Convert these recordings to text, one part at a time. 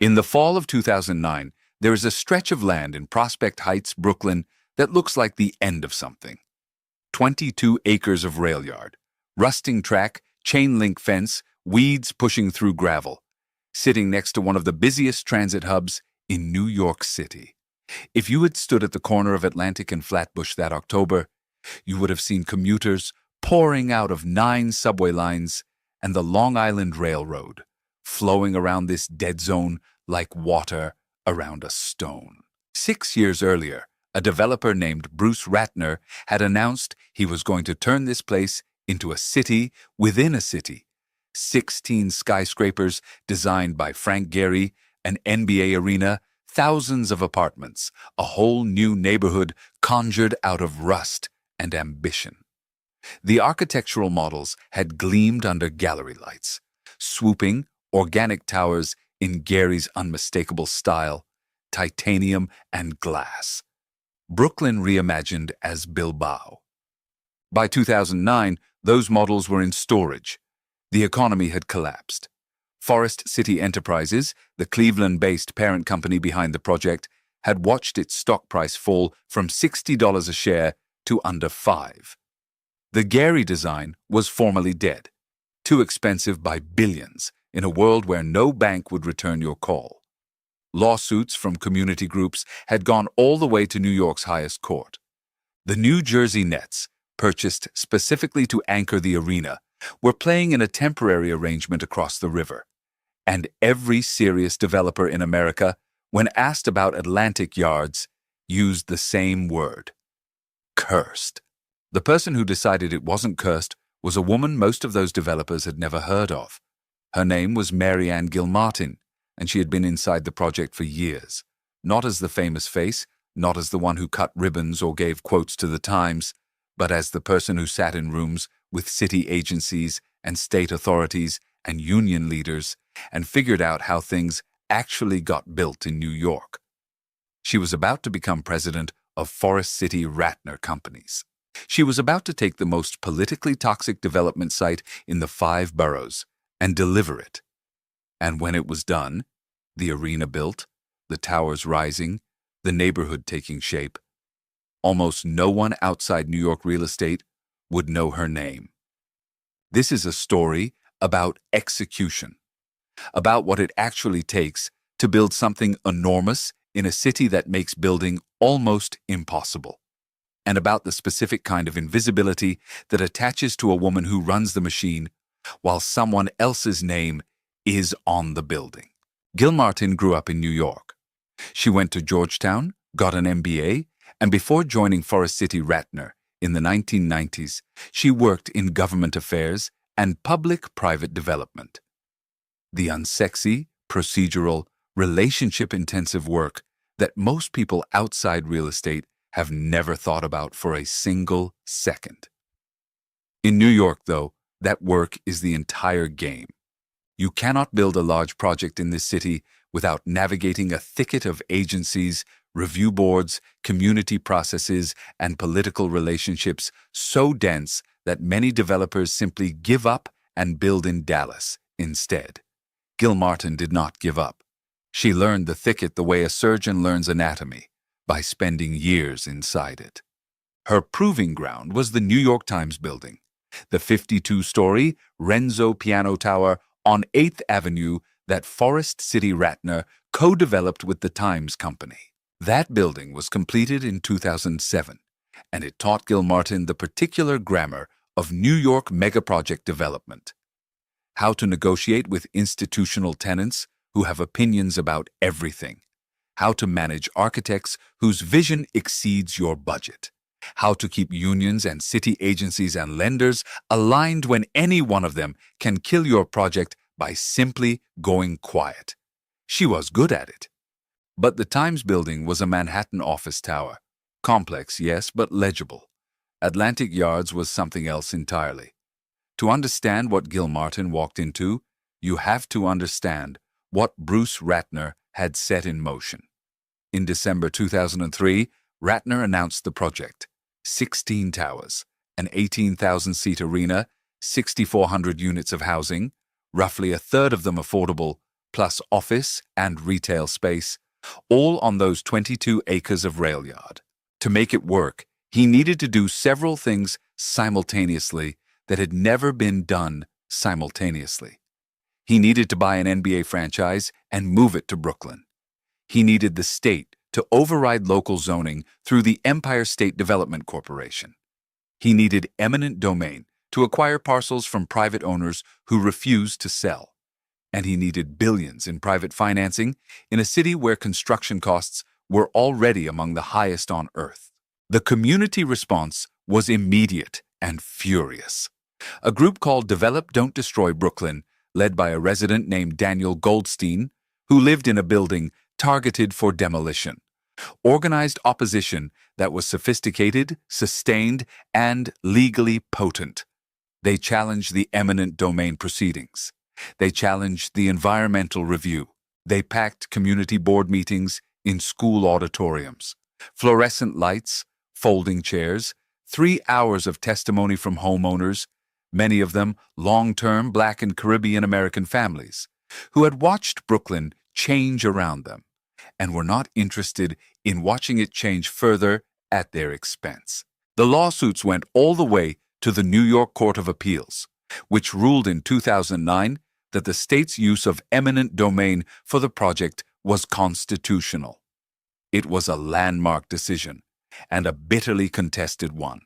In the fall of 2009, there is a stretch of land in Prospect Heights, Brooklyn, that looks like the end of something. 22 acres of rail yard, rusting track, chain link fence, weeds pushing through gravel, sitting next to one of the busiest transit hubs in New York City. If you had stood at the corner of Atlantic and Flatbush that October, you would have seen commuters pouring out of 9 subway lines and the Long Island Railroad, flowing around this dead zone like water around a stone. 6 years earlier, a developer named Bruce Ratner had announced he was going to turn this place into a city within a city. 16 skyscrapers designed by Frank Gehry, an NBA arena, thousands of apartments, a whole new neighborhood conjured out of rust and ambition. The architectural models had gleamed under gallery lights, swooping, organic towers in Gehry's unmistakable style, titanium and glass. Brooklyn reimagined as Bilbao. By 2009, those models were in storage. The economy had collapsed. Forest City Enterprises, the Cleveland-based parent company behind the project, had watched its stock price fall from $60 a share to under $5. The Gehry design was formally dead, too expensive by billions in a world where no bank would return your call. Lawsuits from community groups had gone all the way to New York's highest court. The New Jersey Nets, purchased specifically to anchor the arena, were playing in a temporary arrangement across the river. And every serious developer in America, when asked about Atlantic Yards, used the same word: cursed. The person who decided it wasn't cursed was a woman most of those developers had never heard of. Her name was Mary Ann Gilmartin, and she had been inside the project for years, not as the famous face, not as the one who cut ribbons or gave quotes to the Times, but as the person who sat in rooms with city agencies and state authorities and union leaders and figured out how things actually got built in New York. She was about to become president of Forest City Ratner Companies. She was about to take the most politically toxic development site in the 5 boroughs and deliver it. And when it was done, the arena built, the towers rising, the neighborhood taking shape, almost no one outside New York real estate would know her name. This is a story about execution, about what it actually takes to build something enormous in a city that makes building almost impossible, and about the specific kind of invisibility that attaches to a woman who runs the machine while someone else's name is on the building. Gilmartin grew up in New York. She went to Georgetown, got an MBA, and before joining Forest City Ratner in the 1990s, she worked in government affairs and public-private development. The unsexy, procedural, relationship-intensive work that most people outside real estate have never thought about for a single second. In New York, though, that work is the entire game. You cannot build a large project in this city without navigating a thicket of agencies, review boards, community processes, and political relationships so dense that many developers simply give up and build in Dallas instead. Gilmartin did not give up. She learned the thicket the way a surgeon learns anatomy, by spending years inside it. Her proving ground was the New York Times building, the 52-story Renzo Piano Tower on 8th Avenue that Forest City Ratner co-developed with the Times Company. That building was completed in 2007, and it taught Gilmartin the particular grammar of New York megaproject development. How to negotiate with institutional tenants who have opinions about everything. How to manage architects whose vision exceeds your budget. How to keep unions and city agencies and lenders aligned when any one of them can kill your project by simply going quiet. She was good at it. But the Times building was a Manhattan office tower. Complex, yes, but legible. Atlantic Yards was something else entirely. To understand what Gilmartin walked into, you have to understand what Bruce Ratner had set in motion. In December 2003, Ratner announced the project: 16 towers, an 18,000-seat arena, 6,400 units of housing, roughly a third of them affordable, plus office and retail space, all on those 22 acres of rail yard. To make it work, he needed to do several things simultaneously that had never been done simultaneously. He needed to buy an NBA franchise and move it to Brooklyn. He needed the state to override local zoning through the Empire State Development Corporation. He needed eminent domain to acquire parcels from private owners who refused to sell. And he needed billions in private financing in a city where construction costs were already among the highest on earth. The community response was immediate and furious. A group called Develop Don't Destroy Brooklyn, led by a resident named Daniel Goldstein, who lived in a building targeted for demolition, organized opposition that was sophisticated, sustained, and legally potent. They challenged the eminent domain proceedings. They challenged the environmental review. They packed community board meetings in school auditoriums. Fluorescent lights, folding chairs, 3 hours of testimony from homeowners, many of them long-term Black and Caribbean American families, who had watched Brooklyn change around them and were not interested in watching it change further at their expense. The lawsuits went all the way to the New York Court of Appeals, which ruled in 2009 that the state's use of eminent domain for the project was constitutional. It was a landmark decision, and a bitterly contested one.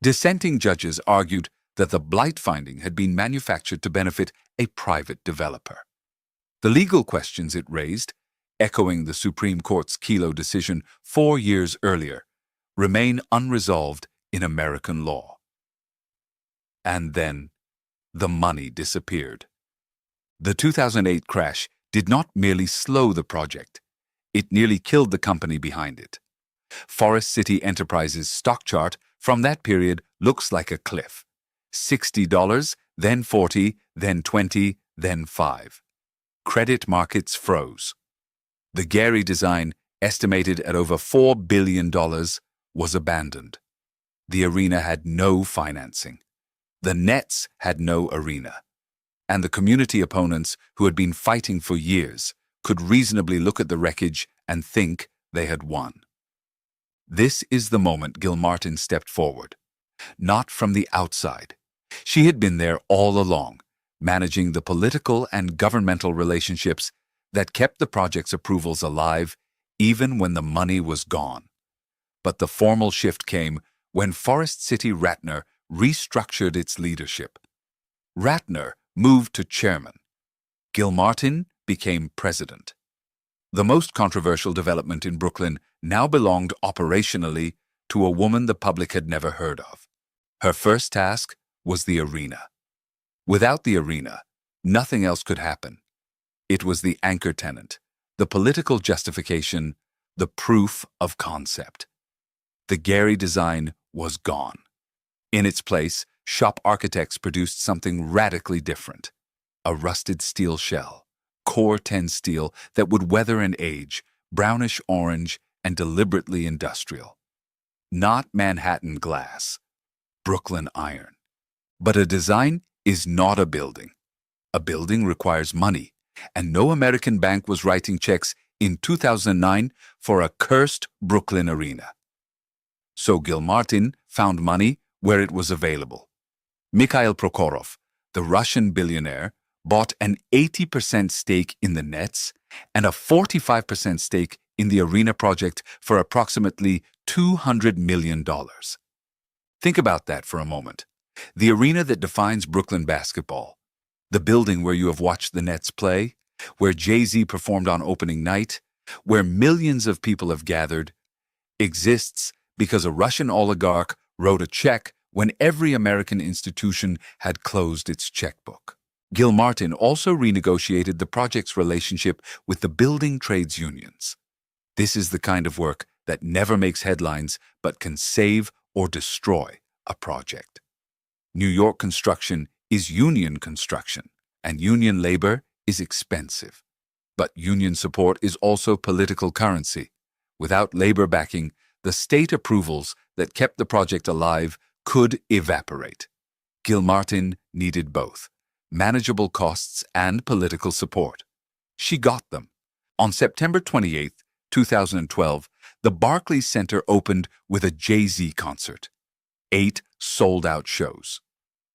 Dissenting judges argued that the blight finding had been manufactured to benefit a private developer. The legal questions it raised, echoing the Supreme Court's Kelo decision 4 years earlier, remain unresolved in American law. And then, the money disappeared. The 2008 crash did not merely slow the project, it nearly killed the company behind it. Forest City Enterprises' stock chart from that period looks like a cliff. $60, then $40, then $20, then $5. Credit markets froze. The Gary design, estimated at over $4 billion, was abandoned. The arena had no financing. The Nets had no arena. And the community opponents who had been fighting for years could reasonably look at the wreckage and think they had won. This is the moment Gilmartin stepped forward. Not from the outside. She had been there all along, managing the political and governmental relationships that kept the project's approvals alive even when the money was gone. But the formal shift came when Forest City Ratner restructured its leadership. Ratner moved to chairman. Gilmartin became president. The most controversial development in Brooklyn now belonged operationally to a woman the public had never heard of. Her first task was the arena. Without the arena, nothing else could happen. It was the anchor tenant, the political justification, the proof of concept. The Gary design was gone. In its place, shop architects produced something radically different. A rusted steel shell, core 10 steel that would weather and age, brownish orange and deliberately industrial. Not Manhattan glass, Brooklyn iron. But a design is not a building. A building requires money, and no American bank was writing checks in 2009 for a cursed Brooklyn arena. So Gilmartin found money where it was available. Mikhail Prokhorov, the Russian billionaire, bought an 80% stake in the Nets and a 45% stake in the arena project for approximately $200 million. Think about that for a moment. The arena that defines Brooklyn basketball, the building where you have watched the Nets play, where Jay-Z performed on opening night, where millions of people have gathered, exists because a Russian oligarch wrote a check when every American institution had closed its checkbook. Gilmartin also renegotiated the project's relationship with the building trades unions. This is the kind of work that never makes headlines but can save or destroy a project. New York construction is union construction, and union labor is expensive. But union support is also political currency. Without labor backing, the state approvals that kept the project alive could evaporate. Gilmartin needed both. manageable costs, and political support. She got them. On September 28, 2012, the Barclays Center opened with a Jay-Z concert. 8 sold-out shows.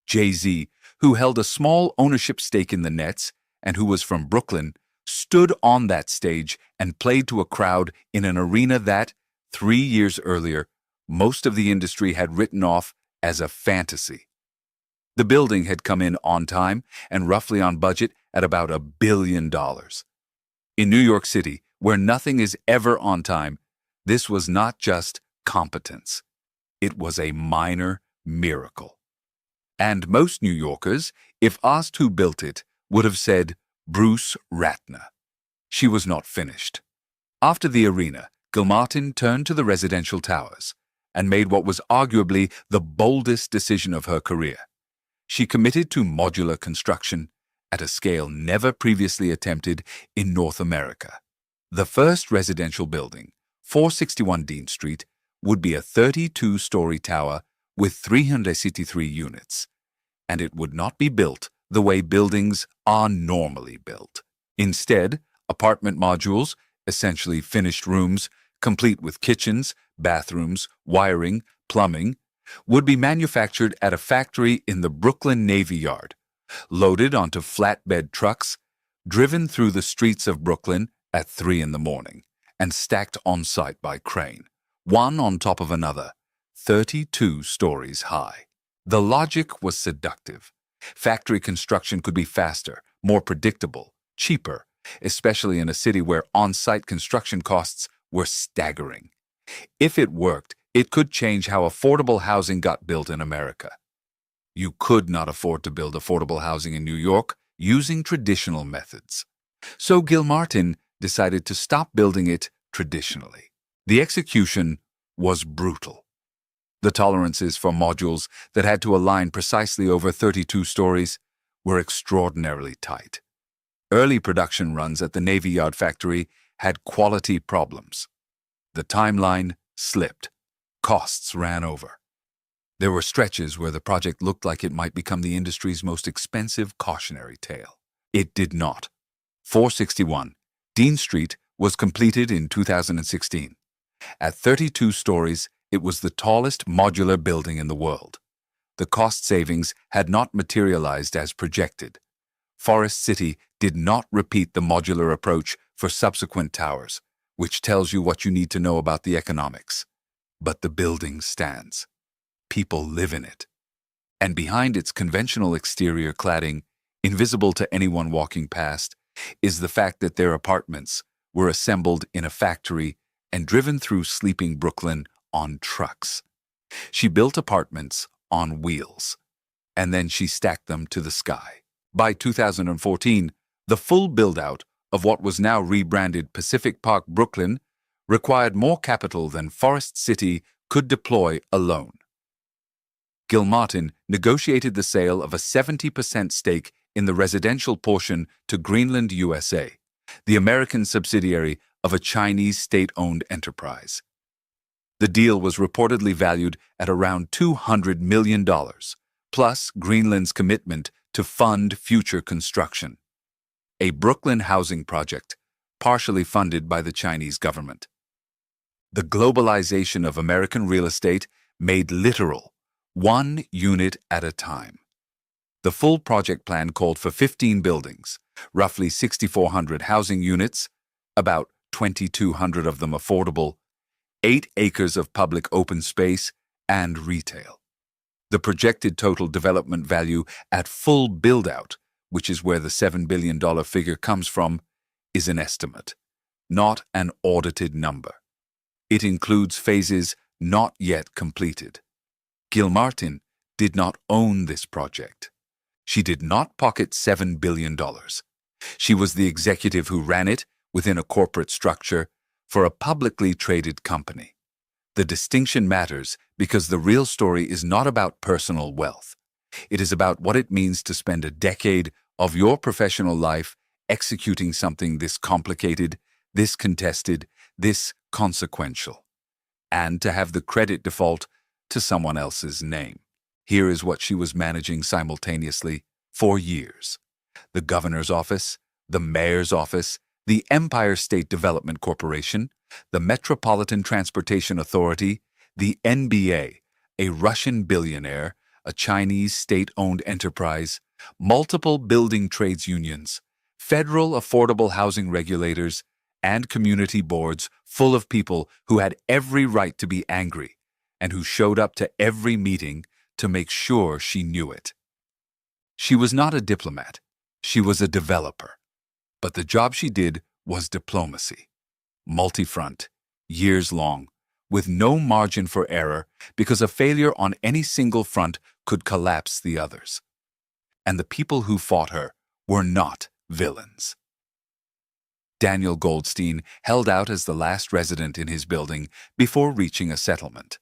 Jay-Z, who held a small ownership stake in the Nets and who was from Brooklyn, stood on that stage and played to a crowd in an arena that, 3 years earlier, most of the industry had written off as a fantasy. The building had come in on time and roughly on budget at about $1 billion. In New York City, where nothing is ever on time, this was not just competence. It was a minor miracle. And most New Yorkers, if asked who built it, would have said Bruce Ratner. She was not finished. After the arena, Gilmartin turned to the residential towers and made what was arguably the boldest decision of her career. She committed to modular construction at a scale never previously attempted in North America. The first residential building, 461 Dean Street, would be a 32-story tower with 363 units, and it would not be built the way buildings are normally built. Instead, apartment modules, essentially finished rooms, complete with kitchens, bathrooms, wiring, plumbing, would be manufactured at a factory in the Brooklyn Navy Yard, loaded onto flatbed trucks, driven through the streets of Brooklyn at 3 in the morning, and stacked on-site by crane, one on top of another, 32 stories high. The logic was seductive. Factory construction could be faster, more predictable, cheaper, especially in a city where on-site construction costs were staggering. If it worked, it could change how affordable housing got built in America. You could not afford to build affordable housing in New York using traditional methods. So Gilmartin decided to stop building it traditionally. The execution was brutal. The tolerances for modules that had to align precisely over 32 stories were extraordinarily tight. Early production runs at the Navy Yard factory had quality problems. The timeline slipped. Costs ran over. There were stretches where the project looked like it might become the industry's most expensive cautionary tale. It did not. 461 Dean Street was completed in 2016. At 32 stories, it was the tallest modular building in the world. The cost savings had not materialized as projected. Forest City did not repeat the modular approach for subsequent towers, which tells you what you need to know about the economics. But the building stands. People live in it. And behind its conventional exterior cladding, invisible to anyone walking past, is the fact that their apartments were assembled in a factory and driven through sleeping Brooklyn on trucks. She built apartments on wheels, and then she stacked them to the sky. By 2014, the full build-out of what was now rebranded Pacific Park Brooklyn required more capital than Forest City could deploy alone. Gilmartin negotiated the sale of a 70% stake in the residential portion to Greenland USA, the American subsidiary of a Chinese state-owned enterprise. The deal was reportedly valued at around $200 million, plus Greenland's commitment to fund future construction. A Brooklyn housing project, partially funded by the Chinese government. The globalization of American real estate made literal, one unit at a time. The full project plan called for 15 buildings, roughly 6,400 housing units, about 2,200 of them affordable, 8 acres of public open space, and retail. The projected total development value at full build-out, which is where the $7 billion figure comes from, is an estimate, not an audited number. It includes phases not yet completed. Gilmartin did not own this project. She did not pocket $7 billion. She was the executive who ran it within a corporate structure for a publicly traded company. The distinction matters because the real story is not about personal wealth. It is about what it means to spend a decade of your professional life executing something this complicated, this contested, this consequential, and to have the credit default to someone else's name. Here is what she was managing simultaneously: for years. The governor's office, the mayor's office, the Empire State Development Corporation, the Metropolitan Transportation Authority, the NBA, a Russian billionaire, a Chinese state-owned enterprise, multiple building trades unions, federal affordable housing regulators, and community boards full of people who had every right to be angry and who showed up to every meeting to make sure she knew it. She was not a diplomat. She was a developer. But the job she did was diplomacy. Multi-front, years long, with no margin for error because a failure on any single front could collapse the others. And the people who fought her were not villains. Daniel Goldstein held out as the last resident in his building before reaching a settlement.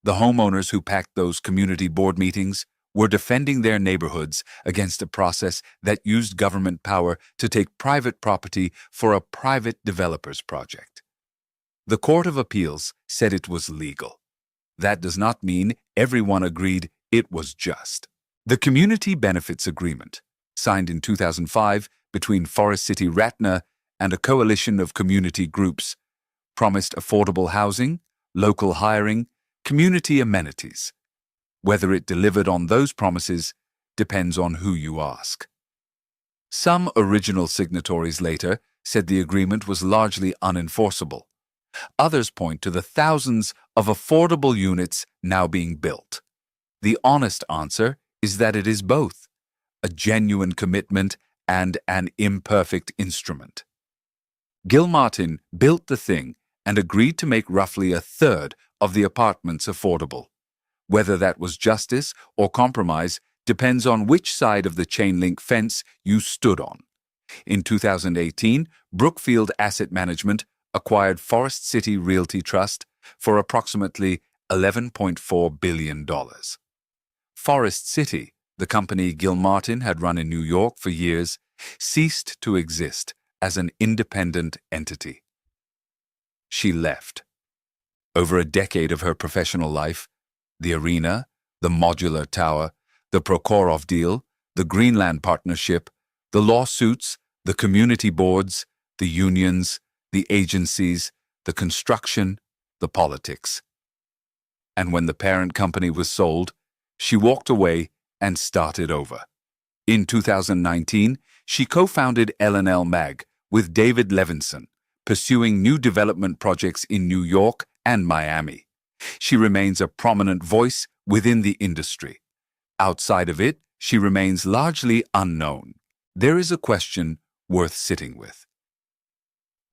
The homeowners who packed those community board meetings were defending their neighborhoods against a process that used government power to take private property for a private developer's project. The Court of Appeals said it was legal. That does not mean everyone agreed it was just. The Community Benefits Agreement, signed in 2005 between Forest City Ratna and a coalition of community groups, promised affordable housing, local hiring, community amenities. Whether it delivered on those promises depends on who you ask. Some original signatories later said the agreement was largely unenforceable. Others point to the thousands of affordable units now being built. The honest answer is that it is both, a genuine commitment and an imperfect instrument. Gilmartin built the thing and agreed to make roughly a third of the apartments affordable. Whether that was justice or compromise depends on which side of the chain-link fence you stood on. In 2018, Brookfield Asset Management acquired Forest City Realty Trust for approximately $11.4 billion. Forest City, the company Gilmartin had run in New York for years, ceased to exist as an independent entity. She left. Over a decade of her professional life, the arena, the modular tower, the Prokhorov deal, the Greenland Partnership, the lawsuits, the community boards, the unions, the agencies, the construction, the politics. And when the parent company was sold, she walked away and started over. In 2019, she co-founded L&L Mag with David Levinson, pursuing new development projects in New York and Miami. She remains a prominent voice within the industry. Outside of it, she remains largely unknown. There is a question worth sitting with.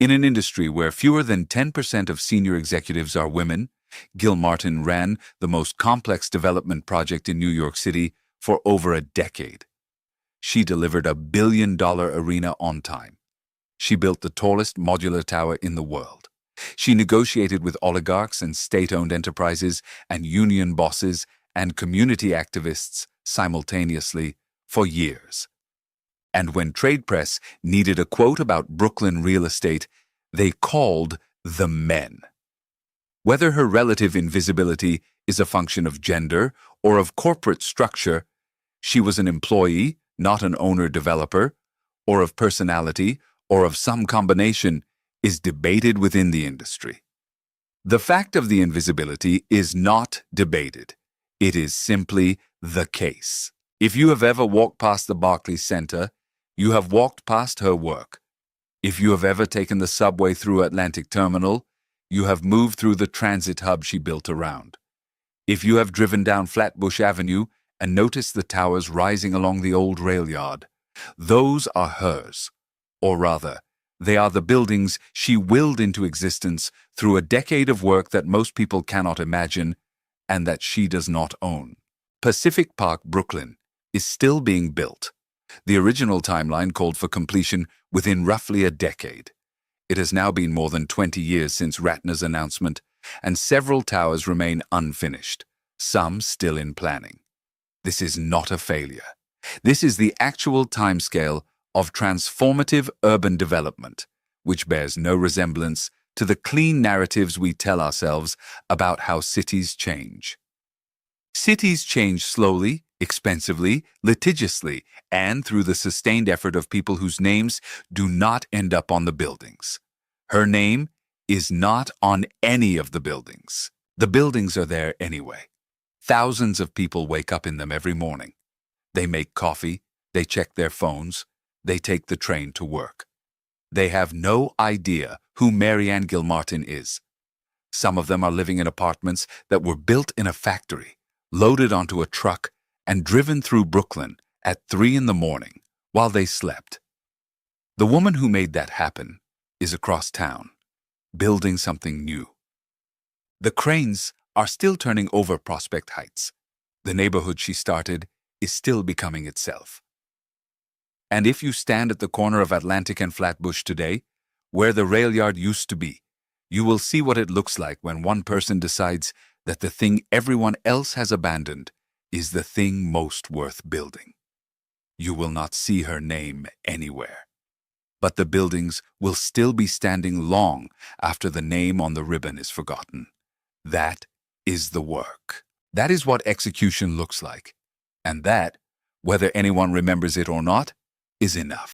In an industry where fewer than 10% of senior executives are women, Gilmartin ran the most complex development project in New York City for over a decade. She delivered a billion-dollar arena on time. She built the tallest modular tower in the world. She negotiated with oligarchs and state-owned enterprises and union bosses and community activists simultaneously for years. And when trade press needed a quote about Brooklyn real estate, they called the men. Whether her relative invisibility is a function of gender or of corporate structure, she was an employee, not an owner-developer, or of personality, or of some combination, is debated within the industry. The fact of the invisibility is not debated. It is simply the case. If you have ever walked past the Barclays Center, you have walked past her work. If you have ever taken the subway through Atlantic Terminal, you have moved through the transit hub she built around. If you have driven down Flatbush Avenue and noticed the towers rising along the old rail yard, those are hers. Or rather, they are the buildings she willed into existence through a decade of work that most people cannot imagine and that she does not own. Pacific Park, Brooklyn, is still being built. The original timeline called for completion within roughly a decade. It has now been more than 20 years since Ratner's announcement, and several towers remain unfinished, some still in planning. This is not a failure. This is the actual timescale of transformative urban development, which bears no resemblance to the clean narratives we tell ourselves about how cities change. Cities change slowly, expensively, litigiously, and through the sustained effort of people whose names do not end up on the buildings. Her name is not on any of the buildings. The buildings are there anyway. Thousands of people wake up in them every morning. They make coffee, they check their phones, they take the train to work. They have no idea who Marianne Gilmartin is. Some of them are living in apartments that were built in a factory, loaded onto a truck, and driven through Brooklyn at 3 in the morning while they slept. The woman who made that happen is across town, building something new. The cranes are still turning over Prospect Heights. The neighborhood she started is still becoming itself. And if you stand at the corner of Atlantic and Flatbush today, where the rail yard used to be, you will see what it looks like when one person decides that the thing everyone else has abandoned is the thing most worth building. You will not see her name anywhere. But the buildings will still be standing long after the name on the ribbon is forgotten. That is the work. That is what execution looks like. And that, whether anyone remembers it or not, is enough.